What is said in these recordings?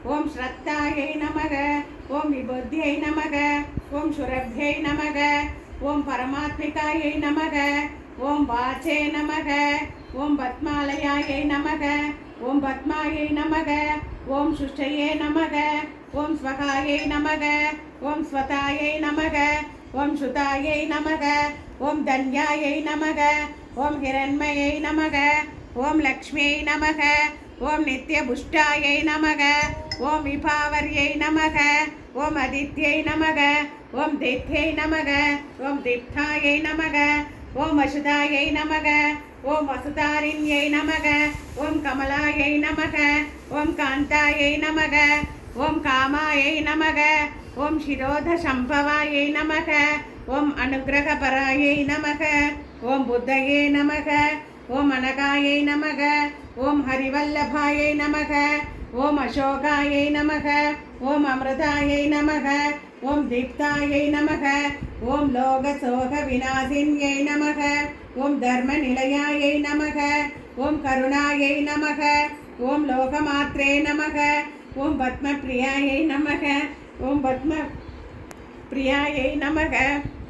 ஓம் ஸ்ரத்தாயை நமக. ஓம் விபுத்தியை நமக. ஓம் சுரப்யை நமக. ஓம் பரமாத்மிகாயை நமக. ஓம் வாச்சே நமக. ஓம் பத்மாலயாயை நமக. ஓம் பத்மாயை நமக. ஓம் சுஷ்டயே நமக. ஓம் ஸ்வகாயை நமக. ஓம் ஸ்வதாயை நமக. ஓம் சுதாயை நமக. ஓம் தன்யாயை நமக. ஓம் ஹிரண்மயை நமக. ஓம் லக்ஷ்மியை நமக. ஓம் நித்யபுஷ்டாயை நமக. ஓம் விபாவர்யை நமக. ஓம் அதித்யை நமக. ஓம் தைத்யை நமக. ஓம் தீப்தாயை நமக. ஓம் வசுதாயை நமக. ஓம் வசுதாரிண்யை நமக. ஓம் கமலாயை நமக. ஓம் காந்தாயை நமக. ஓம் காமாயை நமக. ஓம் சிரோத சம்பவாயை நமக. ஓம் அனுகிரகபராயை நமக. ஓம் புத்தயே நமக. ஓம் அனகாயை நமக. ஓம் ஹரிவல்லபாயை நமக. ஓம் அசோகாயை நமக. ஓம் அமிர்தாயை நமக. ஓம் தீப்தாயை நமக. ஓம் லோகசோக விநாசின்யை நமக. ஓம் தர்ம நிலையாயை நமக. ஓம் கருணாயை நமக. ஓம் லோகமாத்ரே நமக. ஓம் பத்மபிரியாயை நமக. ஓம் பத்ம பிரியாயை நமக.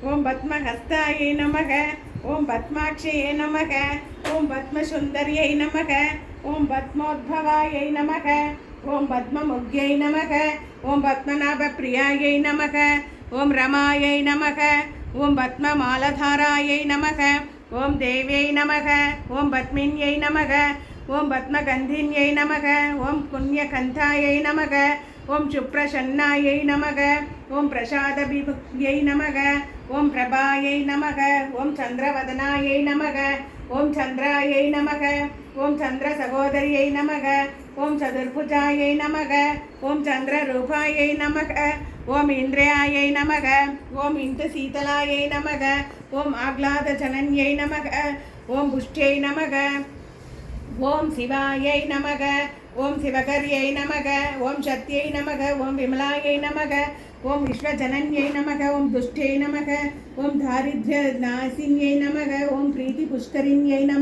ஓம் பத்மஹஸ்தாயை நமக. ஓம் பத்மாட்சியை நமக. ஓம் பத்மசுந்தரியை நமக. ஓம் பத்மோத்பவாயை நமக. ஓம் பத்மமுக்யை நமக. ஓம் பத்மநாப பிரியாயை நமக. ஓம் ரமாயை நமக. ஓம் பத்மமாலதாராயை நமக. ஓம் தேவியை நமக. ஓம் பத்மின்யை நமக. ஓம் பத்மகந்தின்யை நமக. ஓம் புண்ணியகந்தாயை நமக. ஓம் சுப்ரசன்னாயை நமக. ஓம் பிரசாதபிபுக்யை நமக. ஓம் பிரபாயை நமக. ஓம் சந்திரவதனாயை நமக. ஓம் சந்திராயை நமக. ஓம் சந்திர சகோதரியை நமக. ஓம் சதுர்புஜாயை நமக. ஓம் சந்திரரூபாயை நமக. ஓம் இந்திரியாயை நமக. ஓம் இந்து சீதலாயை நமக. ஓம் ஆக்லாத ஜனன்யை நமக. ஓம் புஷ்டியை நமக. ஓம் சிவாயை நமக. ஓம் சிவகர்யை நமக. ஓம் சத்யை நமக. ஓம் விமலாயை நமக. ஓம் விஸ்வஜனன்யை நமக. ஓம் துஷ்டியை நமக. ஓம் தாரித்ய நாசின்யை நமக. ஓம் பிரீதி புஷ்கரிண்யை நமக.